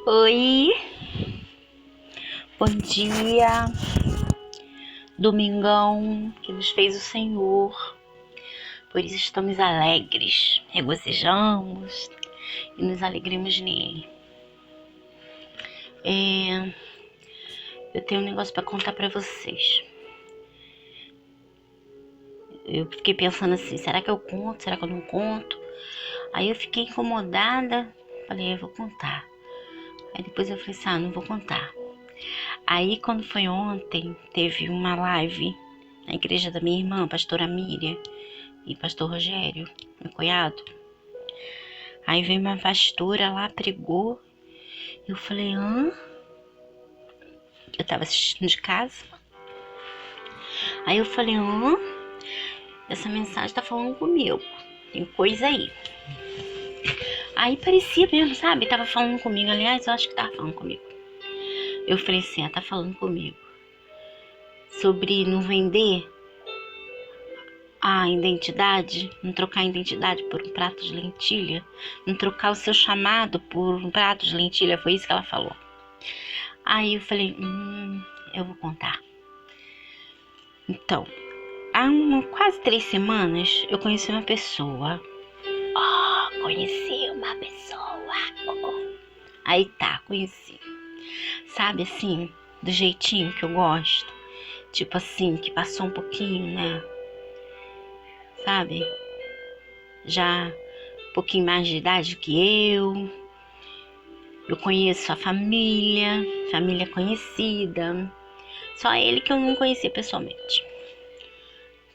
Oi, bom dia, domingão que nos fez o Senhor, por isso estamos alegres, regozijamos e nos alegremos nele. Eu tenho um negócio para contar para vocês. Eu fiquei pensando assim, será que eu conto, será que eu não conto? Aí eu fiquei incomodada, falei, eu vou contar. Aí depois eu falei assim, não vou contar. Aí quando foi ontem, teve uma live na igreja da minha irmã, pastora Miriam e pastor Rogério, meu cunhado. Aí veio uma pastora lá, pregou. Eu falei, eu tava assistindo de casa. Aí eu falei, essa mensagem tá falando comigo, tem coisa aí. Aí parecia mesmo, sabe, tava falando comigo. Aliás, eu acho que tava falando comigo. Eu falei assim, tá falando comigo sobre não vender a identidade, não trocar a identidade por um prato de lentilha, não trocar o seu chamado por um prato de lentilha. Foi isso que ela falou. Aí eu falei, eu vou contar. Então, há quase 3 semanas eu conheci uma pessoa. Conheci uma pessoa. Aí tá, conheci. Sabe assim, do jeitinho que eu gosto. Tipo assim, que passou um pouquinho, né? Sabe? Já um pouquinho mais de idade que eu. Eu conheço a família conhecida. Só ele que eu não conhecia pessoalmente.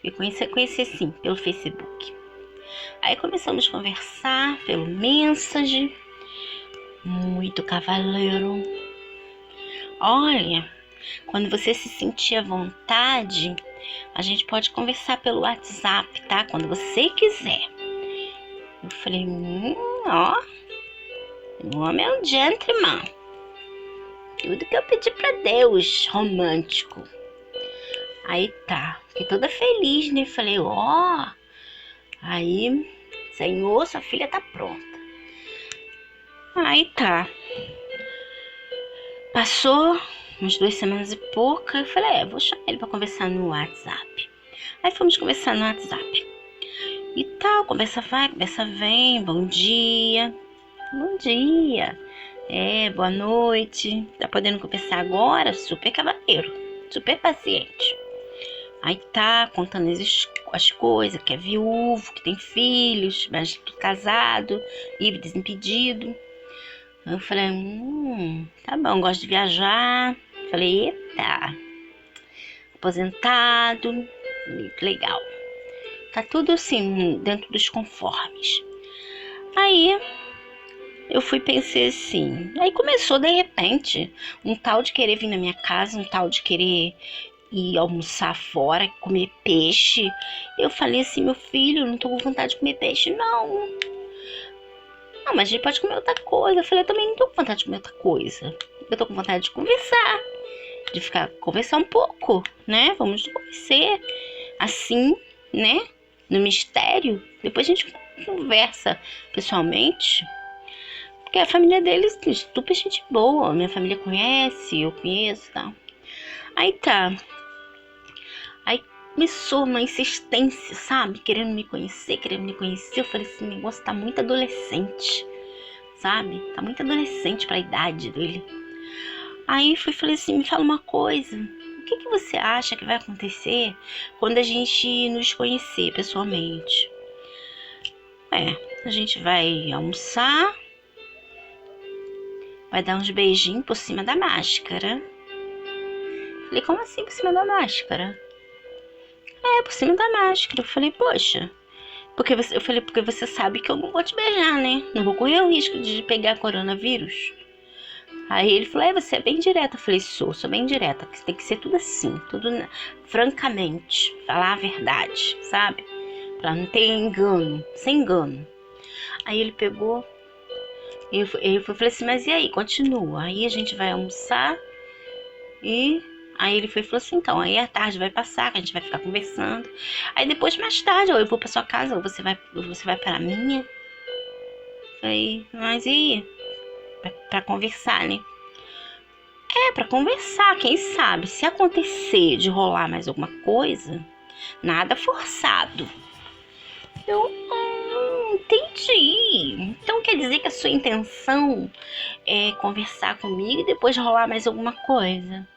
Eu conheci sim, pelo Facebook. Aí começamos a conversar pelo Message. Muito cavaleiro. Olha, quando você se sentir à vontade, a gente pode conversar pelo WhatsApp, tá? Quando você quiser. Eu falei, o homem é um gentleman. Tudo que eu pedi pra Deus, romântico. Aí tá, fiquei toda feliz, né? Falei, aí, Senhor, sua filha tá pronta. Aí tá. Passou umas 2 semanas e pouca. Eu falei, vou chamar ele pra conversar no WhatsApp. Aí fomos conversar no WhatsApp. E tal, conversa vai, conversa vem, bom dia. Bom dia. Boa noite. Tá podendo conversar agora? Super cavaleiro, super paciente. Aí tá, contando as coisas, que é viúvo, que tem filhos, mas casado, livre, desimpedido. Eu falei, tá bom, gosto de viajar. Falei, eita, aposentado, legal. Tá tudo assim, dentro dos conformes. Aí, eu pensei assim, aí começou de repente, um tal de querer vir na minha casa, um tal de querer ir almoçar fora, comer peixe. Eu falei assim, meu filho, eu não tô com vontade de comer peixe, não. Não, mas a gente pode comer outra coisa. Eu falei, eu também não tô com vontade de comer outra coisa. Eu tô com vontade de conversar, conversar um pouco, né? Vamos conhecer assim, né? No mistério. Depois a gente conversa pessoalmente. Porque a família deles é super gente boa. Minha família conhece, eu conheço e tal. Aí tá. Aí começou uma insistência, sabe? Querendo me conhecer. Eu falei, esse negócio tá muito adolescente, sabe? Tá muito adolescente pra idade dele. Aí falei assim, me fala uma coisa. O que você acha que vai acontecer quando a gente nos conhecer pessoalmente? A gente vai almoçar, vai dar uns beijinhos por cima da máscara. Falei, como assim por cima da máscara? Por cima da máscara. Eu falei, poxa, porque você sabe que eu não vou te beijar, né? Não vou correr o risco de pegar coronavírus. Aí ele falou, você é bem direta. Eu falei, sou bem direta. Tem que ser tudo assim, tudo francamente, falar a verdade, sabe? Pra não ter engano, sem engano. Aí ele pegou, eu falei assim, mas e aí, continua. Aí a gente vai almoçar e... Aí ele falou assim, então, aí a tarde vai passar, que a gente vai ficar conversando. Aí depois, mais tarde, ou eu vou pra sua casa, ou você vai pra minha. Falei, mas e aí? Pra conversar, né? Pra conversar, quem sabe? Se acontecer de rolar mais alguma coisa, nada forçado. Eu entendi. Então quer dizer que a sua intenção é conversar comigo e depois rolar mais alguma coisa?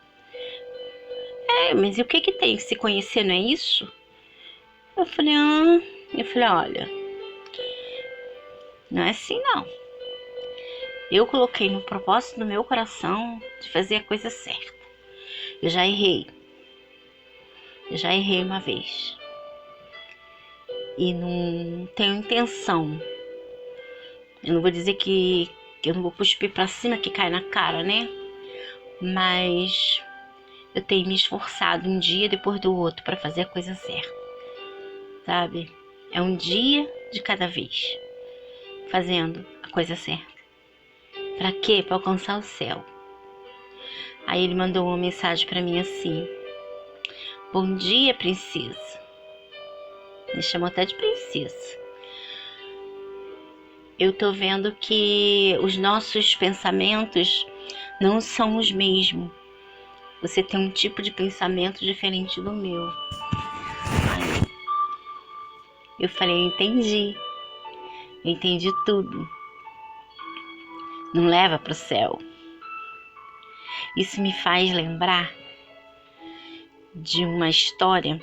Mas e o que que tem? Se conhecer, não é isso? Eu falei, olha, não é assim não. Eu coloquei no propósito do meu coração de fazer a coisa certa. Eu já errei uma vez. E não tenho intenção. Eu não vou dizer que eu não vou cuspir pra cima que cai na cara, né? Mas eu tenho me esforçado um dia depois do outro pra fazer a coisa certa. Sabe? É um dia de cada vez. Fazendo a coisa certa. Pra quê? Pra alcançar o céu. Aí ele mandou uma mensagem pra mim assim: bom dia, princesa. Me chamou até de princesa. Eu tô vendo que os nossos pensamentos não são os mesmos. Você tem um tipo de pensamento diferente do meu. Aí eu falei, eu entendi tudo. Não leva pro céu. Isso me faz lembrar de uma história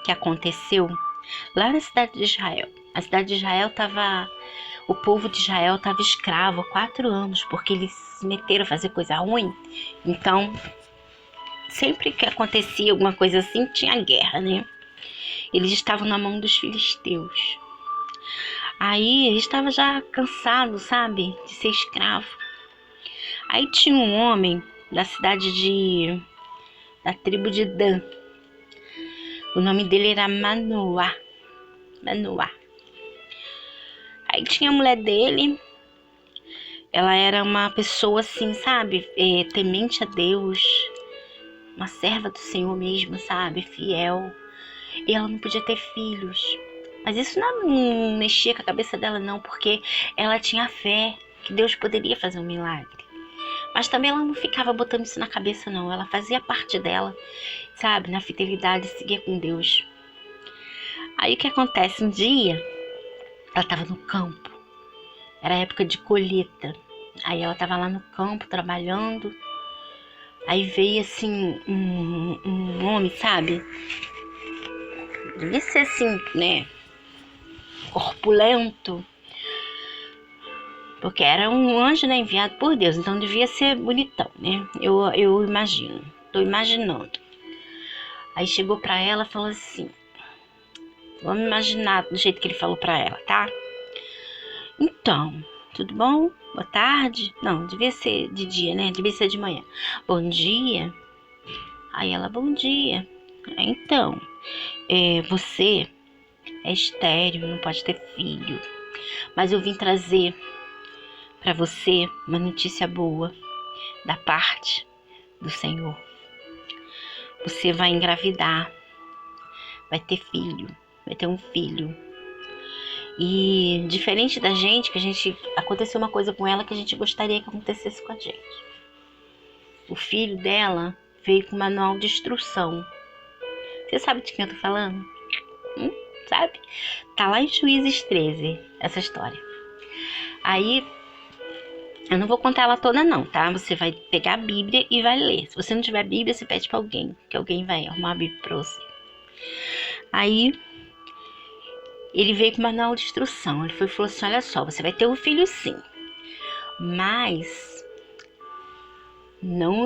que aconteceu lá na cidade de Israel. A cidade de Israel o povo de Israel estava escravo há 4 anos, porque eles se meteram a fazer coisa ruim. Então, sempre que acontecia alguma coisa assim, tinha guerra, né? Eles estavam na mão dos filisteus. Aí, eles estavam já cansados, sabe? De ser escravo. Aí tinha um homem da tribo de Dan. O nome dele era Manoá. Aí tinha a mulher dele. Ela era uma pessoa assim, sabe? Temente a Deus. Uma serva do Senhor mesmo, sabe? Fiel. E ela não podia ter filhos. Mas isso não mexia com a cabeça dela, não. Porque ela tinha fé que Deus poderia fazer um milagre. Mas também ela não ficava botando isso na cabeça, não. Ela fazia parte dela, sabe? Na fidelidade, seguia com Deus. Aí o que acontece? Um dia, ela estava no campo. Era época de colheita. Aí ela estava lá no campo, trabalhando. Aí veio assim, um homem, sabe? Devia ser assim, né? Corpulento. Porque era um anjo, né? Enviado por Deus. Então devia ser bonitão, né? Eu imagino. Tô imaginando. Aí chegou pra ela e falou assim: vamos imaginar do jeito que ele falou pra ela, tá? Então, tudo bom? Boa tarde? Não, devia ser de dia, né? Devia ser de manhã. Bom dia. Aí ela, bom dia. Então, você é estéril, não pode ter filho. Mas eu vim trazer para você uma notícia boa da parte do Senhor. Você vai engravidar, vai ter filho, vai ter um filho. E diferente da gente, aconteceu uma coisa com ela que a gente gostaria que acontecesse com a gente. O filho dela veio com manual de instrução. Você sabe de quem eu tô falando? Sabe? Tá lá em Juízes 13, essa história. Aí, eu não vou contar ela toda não, tá? Você vai pegar a Bíblia e vai ler. Se você não tiver Bíblia, você pede pra alguém, que alguém vai arrumar a Bíblia pra você. Aí, ele veio com manual de instrução. Ele falou assim, olha só, você vai ter um filho sim, mas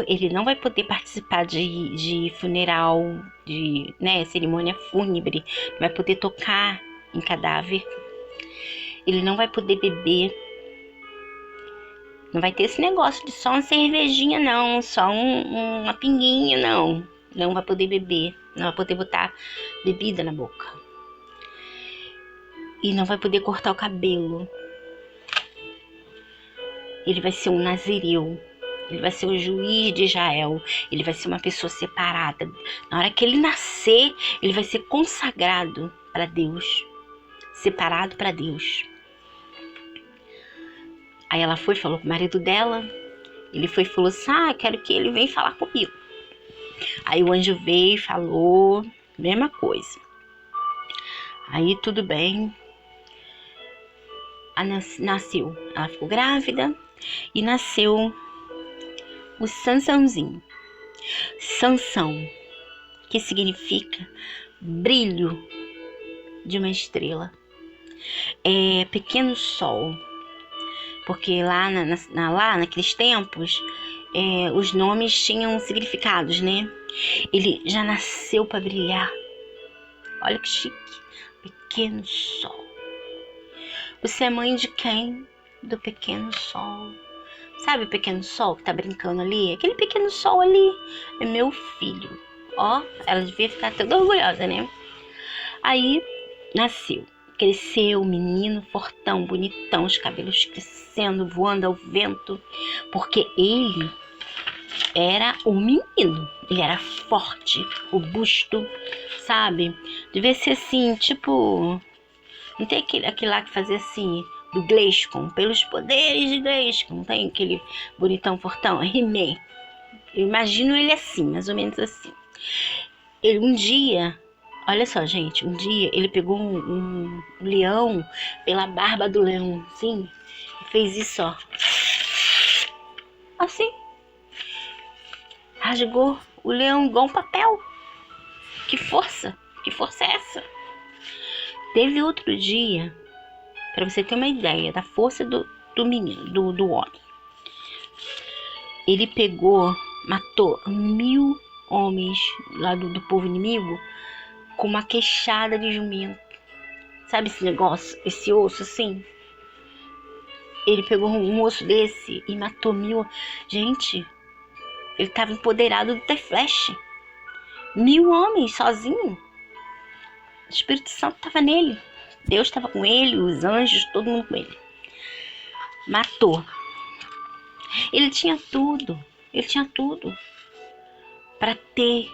ele não vai poder participar de funeral, de cerimônia fúnebre, não vai poder tocar em cadáver, ele não vai poder beber, não vai ter esse negócio de só uma cervejinha não, só uma pinguinha não vai poder beber, não vai poder botar bebida na boca. E não vai poder cortar o cabelo. Ele vai ser um nazireu. Ele vai ser o juiz de Israel. Ele vai ser uma pessoa separada. Na hora que ele nascer, ele vai ser consagrado para Deus. Separado para Deus. Aí ela foi, falou com o marido dela. Ele foi e falou assim, quero que ele venha falar comigo. Aí o anjo veio e falou, mesma coisa. Aí tudo bem. Nasceu. Ela ficou grávida e nasceu o Sansãozinho. Sansão, que significa brilho de uma estrela. É pequeno sol. Porque lá, lá naqueles tempos, os nomes tinham significados, né? Ele já nasceu para brilhar. Olha que chique. Pequeno sol. Você é mãe de quem? Do pequeno sol. Sabe o pequeno sol que tá brincando ali? Aquele pequeno sol ali é meu filho. Ó, ela devia ficar toda orgulhosa, né? Aí, nasceu. Cresceu, menino fortão, bonitão, os cabelos crescendo, voando ao vento. Porque ele era um menino. Ele era forte, robusto, sabe? Devia ser assim, tipo... Não tem aquele lá que fazia assim, do Gleiscon, pelos poderes de Gleiscon. Não tem aquele bonitão fortão? He-Man. Eu imagino ele assim, mais ou menos assim. Ele um dia... Olha só, gente, um dia ele pegou um leão pela barba do leão, assim, e fez isso, ó. Assim. Rasgou o leão igual um papel. Que força é essa? Teve outro dia, para você ter uma ideia da força do menino, do homem. Ele pegou, matou 1000 homens lá do povo inimigo com uma queixada de jumento. Sabe esse negócio, esse osso assim? Ele pegou um osso desse e matou 1000. Gente, ele estava empoderado do The Flash. 1000 homens sozinho. O Espírito Santo estava nele. Deus estava com ele, os anjos, todo mundo com ele. Matou. Ele tinha tudo. Ele tinha tudo para ter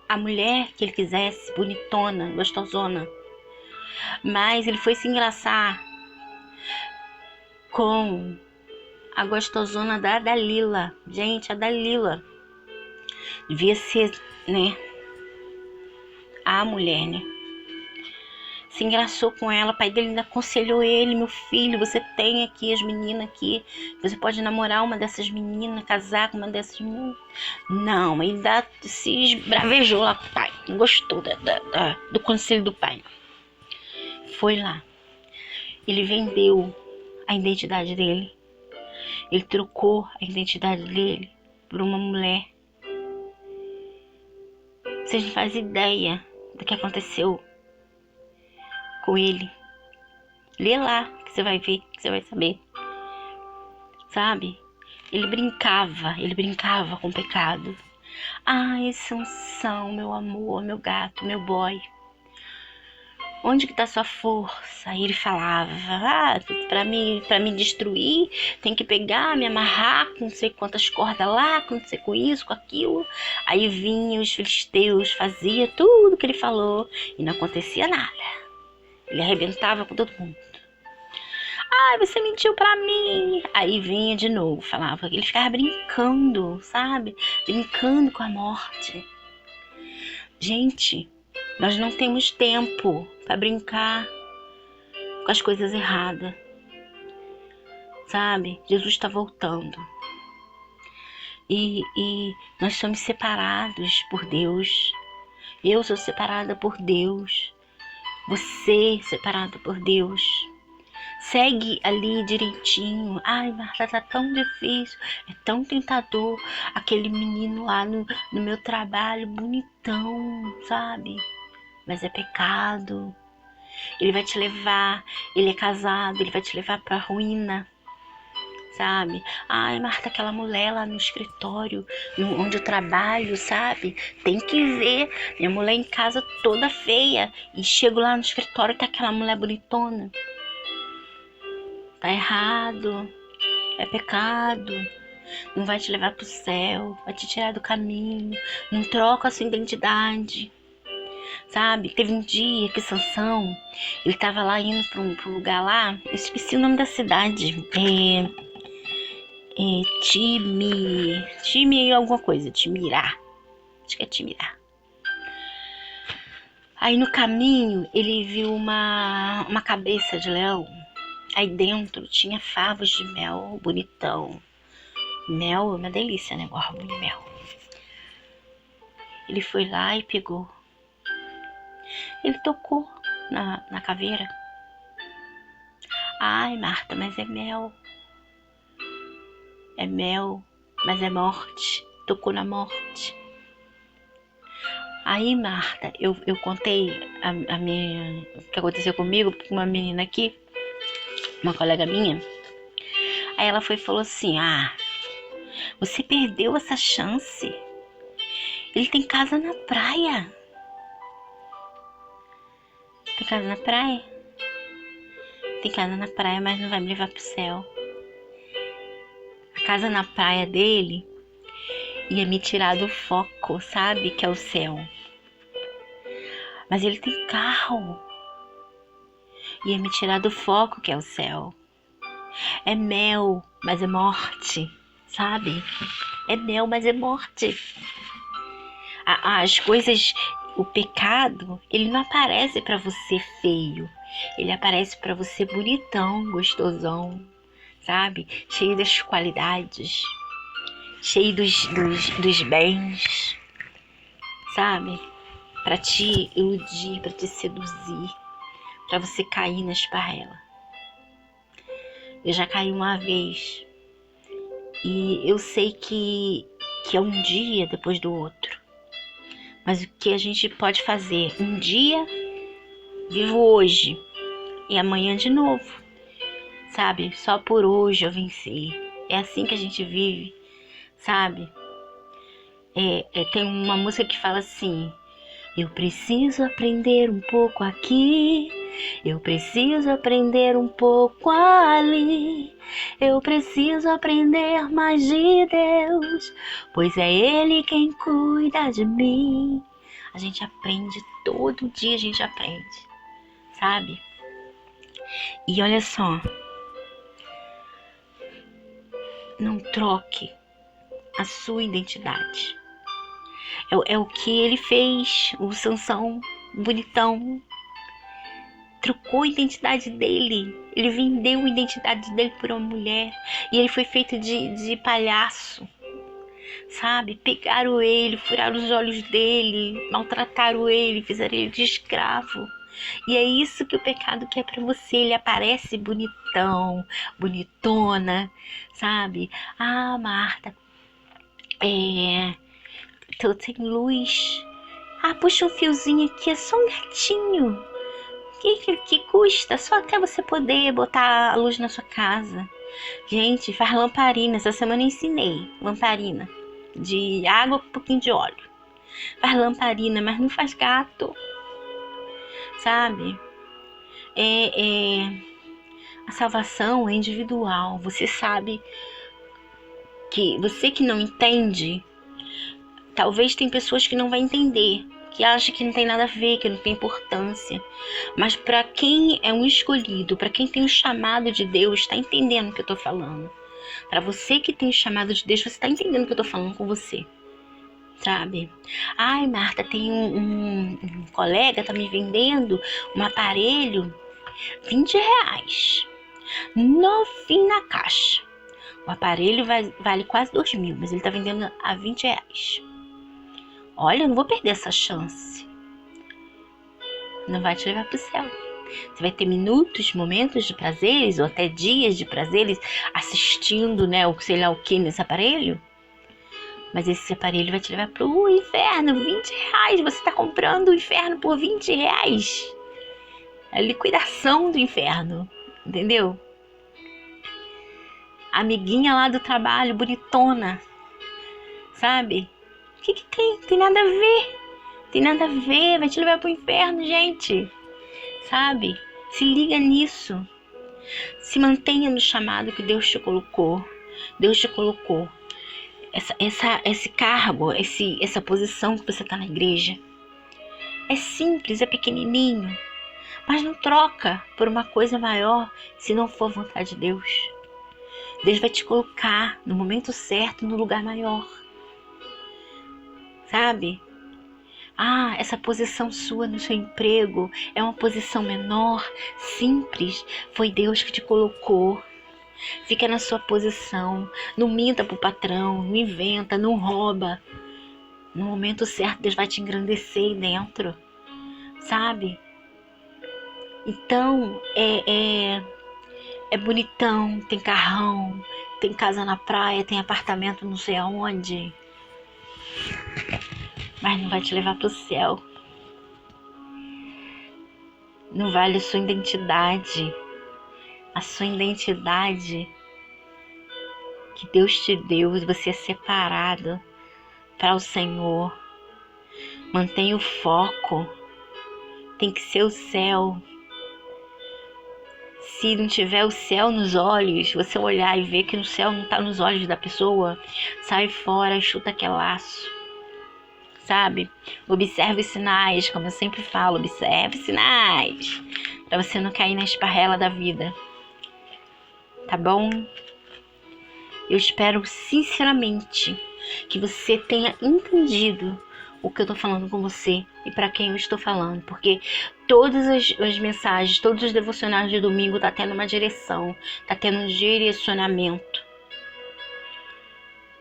a mulher que ele quisesse, bonitona, gostosona. Mas ele foi se engraçar com a gostosona da Dalila. Gente, a Dalila devia ser, né, a mulher, né? Se engraçou com ela, o pai dele ainda aconselhou ele, meu filho, você tem aqui as meninas aqui, você pode namorar uma dessas meninas, casar com uma dessas meninas. Não, ainda se esbravejou lá com o pai, não gostou do conselho do pai. Foi lá, ele vendeu a identidade dele, ele trocou a identidade dele por uma mulher. Vocês não fazem ideia do que aconteceu com ele. Lê lá, que você vai ver, que você vai saber. Sabe? Ele brincava com o pecado. Ai, Sansão, meu amor, meu gato, meu boy. Onde que tá sua força? Aí ele falava, pra me destruir, tem que pegar, me amarrar com não sei quantas cordas lá, com não sei com isso, com aquilo. Aí vinham os filisteus, fazia tudo que ele falou e não acontecia nada. Ele arrebentava com todo mundo. Ai, você mentiu pra mim. Aí vinha de novo, falava. Ele ficava brincando, sabe? Brincando com a morte. Gente, nós não temos tempo pra brincar com as coisas erradas. Sabe? Jesus está voltando. E nós somos separados por Deus. Eu sou separada por Deus. Você separado por Deus. Segue ali direitinho. Ai, Marta, tá tão difícil. É tão tentador. Aquele menino lá no meu trabalho, bonitão, sabe? Mas é pecado. Ele vai te levar. Ele é casado. Ele vai te levar pra ruína. Sabe? Ai, Marta, aquela mulher lá no escritório, onde eu trabalho, sabe? Tem que ver. Minha mulher em casa toda feia. E chego lá no escritório e tá aquela mulher bonitona. Tá errado. É pecado. Não vai te levar pro céu. Vai te tirar do caminho. Não troca a sua identidade. sabe? Teve um dia que Sansão, ele tava lá indo pra um lugar lá, eu esqueci o nome da cidade, time alguma coisa, Timirá, acho que é Timirá. Aí no caminho ele viu uma cabeça de leão, aí dentro tinha favos de mel bonitão. Mel é uma delícia, né? Gorro de mel. Ele foi lá e pegou. Ele tocou na caveira. Ai, Marta, mas é mel. É mel, mas é morte. Tocou na morte. Aí, Marta, eu contei o que aconteceu comigo com uma menina aqui, uma colega minha. Aí ela foi e falou assim: você perdeu essa chance. Ele tem casa na praia. Tem casa na praia? Tem casa na praia, mas não vai me levar pro céu. A casa na praia dele ia me tirar do foco, sabe? Que é o céu. Mas ele tem carro. Ia me tirar do foco, que é o céu. É mel, mas é morte, sabe? É mel, mas é morte. As coisas, o pecado, ele não aparece pra você feio. Ele aparece pra você bonitão, gostosão, sabe? Cheio das qualidades, cheio dos bens, sabe? Pra te iludir, pra te seduzir, pra você cair na esparrela. Eu já caí uma vez e eu sei que é um dia depois do outro. Mas o que a gente pode fazer? Um dia, vivo hoje e amanhã de novo, sabe? Só por hoje eu venci. É assim que a gente vive, sabe? Tem uma música que fala assim: eu preciso aprender um pouco aqui, eu preciso aprender um pouco ali, eu preciso aprender mais de Deus, pois é Ele quem cuida de mim. A gente aprende, todo dia a gente aprende, sabe? E olha só, não troque a sua identidade. É o que ele fez, o Sansão bonitão. Trocou a identidade dele. Ele vendeu a identidade dele por uma mulher. E ele foi feito de palhaço, sabe? Pegaram ele, furaram os olhos dele, maltrataram ele, fizeram ele de escravo. E é isso que o pecado quer pra você. Ele aparece bonitão, bonitona, sabe? Marta, tô sem luz. Puxa um fiozinho aqui, é só um gatinho. Que custa? Só até você poder botar a luz na sua casa. Gente, faz lamparina. Essa semana eu ensinei lamparina de água com um pouquinho de óleo. Faz lamparina, mas não faz gato, sabe? A salvação é individual. Você sabe que você que não entende, talvez tem pessoas que não vão entender, que acham que não tem nada a ver, que não tem importância. Mas para quem é um escolhido, para quem tem o chamado de Deus, está entendendo o que eu tô falando. Para você que tem o chamado de Deus, você está entendendo o que eu tô falando com você, sabe? Marta, tem um colega tá me vendendo um aparelho, R$20, novinho na caixa. O aparelho vale quase 2.000, mas ele tá vendendo a R$20. Olha, eu não vou perder essa chance. Não vai te levar pro céu. Você vai ter minutos, momentos de prazeres, ou até dias de prazeres, assistindo, né, ou sei lá o que nesse aparelho. Mas esse aparelho vai te levar pro inferno, R$20. Você tá comprando o inferno por R$20. É a liquidação do inferno, entendeu? A amiguinha lá do trabalho, bonitona, sabe? O que tem? Tem nada a ver. Tem nada a ver, vai te levar pro inferno, gente. Sabe? Se liga nisso. Se mantenha no chamado que Deus te colocou. Deus te colocou. Esse cargo, essa posição que você tá na igreja. É simples, é pequenininho, mas não troca por uma coisa maior se não for vontade de Deus. Deus vai te colocar no momento certo, no lugar maior. Sabe? Essa posição sua no seu emprego é uma posição menor, simples. Foi Deus que te colocou. Fica na sua posição. Não minta pro patrão, não inventa, não rouba. No momento certo, Deus vai te engrandecer aí dentro. Sabe? Então, é bonitão, tem carrão, tem casa na praia, tem apartamento não sei aonde. Mas não vai te levar pro céu. Não vale a sua identidade. A sua identidade que Deus te deu, você é separado para o Senhor. Mantenha o foco. Tem que ser o céu. Se não tiver o céu nos olhos, você olhar e ver que o céu não está nos olhos da pessoa, sai fora, chuta aquele laço. Sabe? Observe os sinais, como eu sempre falo, observe sinais, para você não cair na esparrela da vida. Tá bom? Eu espero sinceramente que você tenha entendido o que eu tô falando com você e para quem eu estou falando, porque todas as mensagens, todos os devocionais de domingo tá tendo uma direção, tá tendo um direcionamento.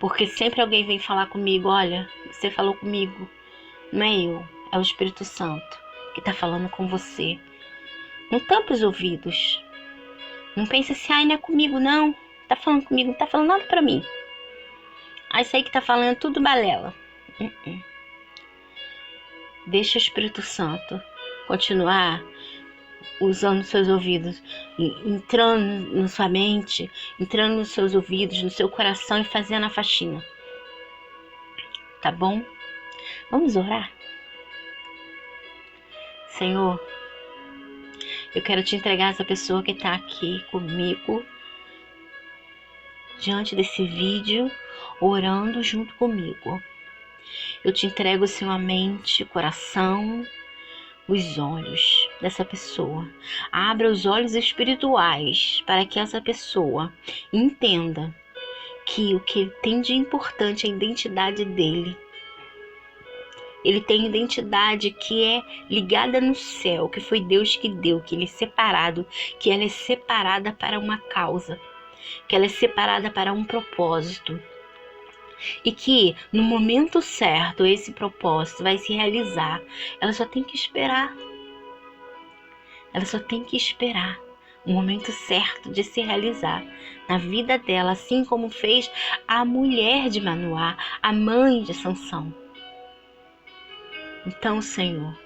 Porque sempre alguém vem falar comigo, olha, você falou comigo, não é eu, é o Espírito Santo que tá falando com você. Não tampe os ouvidos. Não pense assim, não é comigo não, tá falando comigo, não tá falando nada pra mim. Isso aí que tá falando é tudo balela. Deixa o Espírito Santo continuar usando seus ouvidos, entrando na sua mente, entrando nos seus ouvidos, no seu coração e fazendo a faxina. Tá bom? Vamos orar? Senhor, eu quero te entregar essa pessoa que tá aqui comigo, diante desse vídeo, orando junto comigo. Eu te entrego, Senhor, a mente, o coração, os olhos dessa pessoa. Abra os olhos espirituais para que essa pessoa entenda que o que tem de importante é a identidade dele. Ele tem identidade que é ligada no céu, que foi Deus que deu, que ele é separado, que ela é separada para uma causa, que ela é separada para um propósito. E que no momento certo esse propósito vai se realizar. Ela só tem que esperar. Ela só tem que esperar o momento certo de se realizar na vida dela, assim como fez a mulher de Manoá, a mãe de Sansão. Então, Senhor,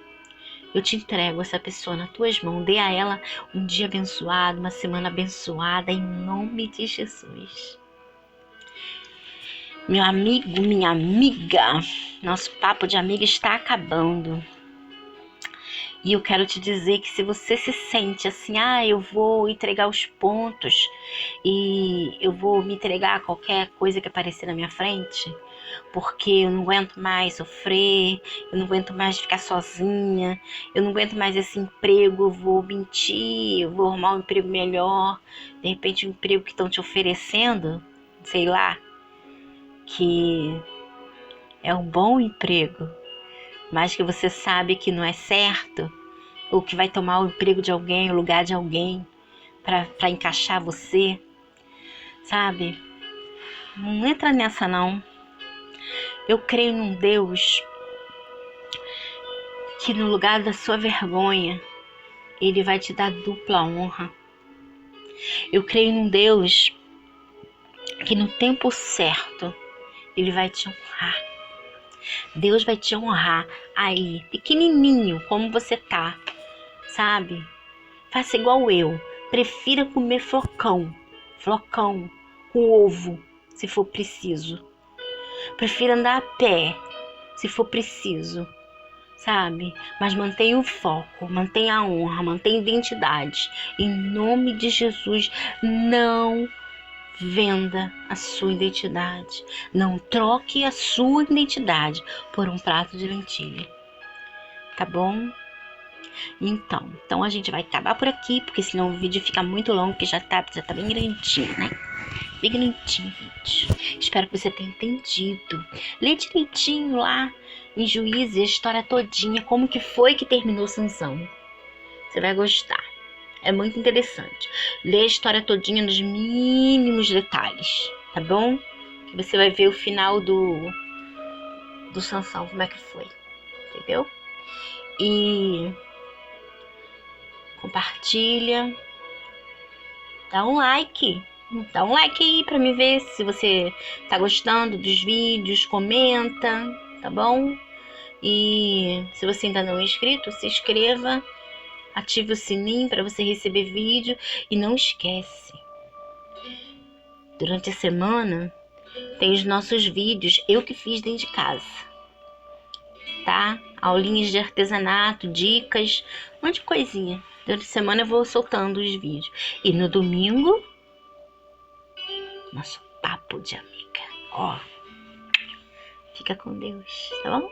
eu te entrego essa pessoa nas tuas mãos. Dê a ela um dia abençoado, uma semana abençoada, em nome de Jesus. Meu amigo, minha amiga, nosso papo de amiga está acabando. E eu quero te dizer que se você se sente assim, eu vou entregar os pontos e eu vou me entregar a qualquer coisa que aparecer na minha frente, porque eu não aguento mais sofrer, eu não aguento mais ficar sozinha, eu não aguento mais esse emprego, eu vou mentir, eu vou arrumar um emprego melhor, de repente um emprego que estão te oferecendo, sei lá, que é um bom emprego, mas que você sabe que não é certo, ou que vai tomar o emprego de alguém, o lugar de alguém, para encaixar você, sabe? Não entra nessa não. Eu creio num Deus que no lugar da sua vergonha, Ele vai te dar dupla honra. Eu creio num Deus que no tempo certo, Ele vai te honrar. Deus vai te honrar aí, pequenininho, como você tá, sabe? Faça igual eu. Prefira comer flocão com ovo, se for preciso. Prefira andar a pé, se for preciso, sabe? Mas mantenha o foco, mantenha a honra, mantenha a identidade. Em nome de Jesus, não venda a sua identidade. Não troque a sua identidade por um prato de lentilha. tá bom? Então a gente vai acabar por aqui, porque senão o vídeo fica muito longo, porque já tá bem grandinho, né? Bem grandinho o vídeo. Espero que você tenha entendido. Lê direitinho lá em Juízes a história todinha, como que foi que terminou Sansão. Você vai gostar. É muito interessante. Lê a história todinha nos mínimos detalhes, tá bom? Que você vai ver o final do Sansão, como é que foi, entendeu? E compartilha, dá um like aí pra me ver se você tá gostando dos vídeos, comenta, tá bom? E se você ainda não é inscrito, se inscreva, ative o sininho para você receber vídeo e não esquece, durante a semana tem os nossos vídeos, eu que fiz dentro de casa, tá? Aulinhas de artesanato, dicas, um monte de coisinha. Durante a semana eu vou soltando os vídeos. E no domingo, nosso papo de amiga. Ó, fica com Deus, tá bom?